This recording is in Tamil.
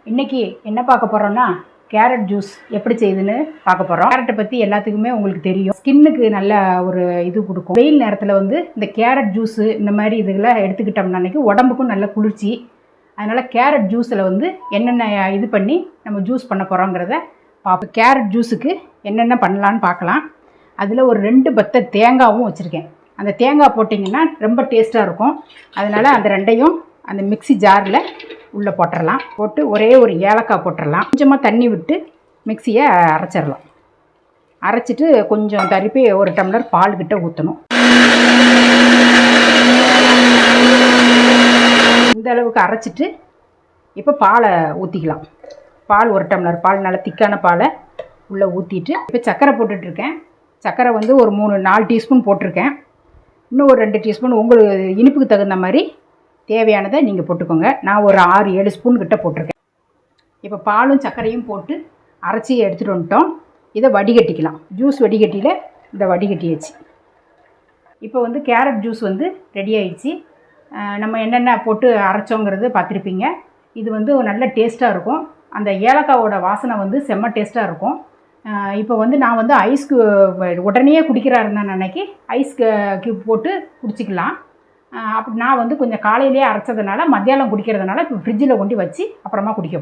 இன்றைக்கி என்ன பார்க்க போகிறோன்னா கேரட் ஜூஸ் எப்படி செய்யுதுன்னு பார்க்க போகிறோம். கேரட்டை பற்றி எல்லாத்துக்குமே உங்களுக்கு தெரியும். ஸ்கின்னுக்கு நல்ல ஒரு இது கொடுக்கும். வெயில் நேரத்தில் வந்து இந்த கேரட் ஜூஸு இந்த மாதிரி இதுகளை எடுத்துக்கிட்டோம்னா அன்றைக்கி உடம்புக்கும் நல்ல குளிர்ச்சி. அதனால் கேரட் ஜூஸில் வந்து என்னென்ன இது பண்ணி நம்ம ஜூஸ் பண்ண போகிறோங்கிறத பார்ப்போம். கேரட் ஜூஸுக்கு என்னென்ன பண்ணலான்னு பார்க்கலாம். அதில் ஒரு 2 பத்தை தேங்காயும் வச்சுருக்கேன். அந்த தேங்காய் போட்டிங்கன்னா ரொம்ப டேஸ்ட்டாக இருக்கும். அதனால் அந்த ரெண்டையும் அந்த மிக்ஸி ஜாரில் உள்ளே போட்டுடலாம். போட்டு ஒரே ஒரு ஏலக்காய் போட்டுடலாம். கொஞ்சமாக தண்ணி விட்டு மிக்ஸியை அரைச்சிடலாம். அரைச்சிட்டு கொஞ்சம் தரிப்பி ஒரு டம்ளர் பால் கிட்ட ஊற்றணும். இந்த அளவுக்கு அரைச்சிட்டு இப்போ பாலை ஊற்றிக்கலாம். பால் ஒரு டம்ளர் பால், நல்லா திக்கான பாலை உள்ளே ஊற்றிட்டு இப்போ சர்க்கரை போட்டுட்ருக்கேன். சர்க்கரை வந்து ஒரு 3-4 டீஸ்பூன் போட்டிருக்கேன். இன்னும் ஒரு 2 டீஸ்பூன் உங்களுக்கு இனிப்புக்கு தகுந்த மாதிரி தேவையானதை நீங்கள் போட்டுக்கோங்க. நான் ஒரு 6-7 ஸ்பூன் கிட்ட போட்டிருக்கேன். இப்போ பாலும் சர்க்கரையும் போட்டு அரைச்சி எடுத்துகிட்டு வந்துட்டோம். இதை வடிகட்டிக்கலாம். ஜூஸ் வடிகட்டியில் இதை வடிகட்டியாச்சு. இப்போ வந்து கேரட் ஜூஸ் வந்து ரெடி ஆயிடுச்சு. நம்ம என்னென்ன போட்டு அரைச்சோங்கிறது பார்த்துருப்பீங்க. இது வந்து நல்ல டேஸ்ட்டாக இருக்கும். அந்த ஏலக்காவோட வாசனை வந்து செம்ம டேஸ்ட்டாக இருக்கும். இப்போ வந்து நான் வந்து ஐஸ்க்கு உடனே குடிக்கிறாருன்னா அன்னைக்கு ஐஸ் க்யூப் போட்டு குடிச்சிக்கலாம். அப்படி நான் வந்து கொஞ்சம் காலையிலேயே அரைச்சதுனால மத்தியானம் குடிக்கிறதுனால இப்போ ஃப்ரிட்ஜில் கொண்டு வச்சு அப்புறமா குடிக்க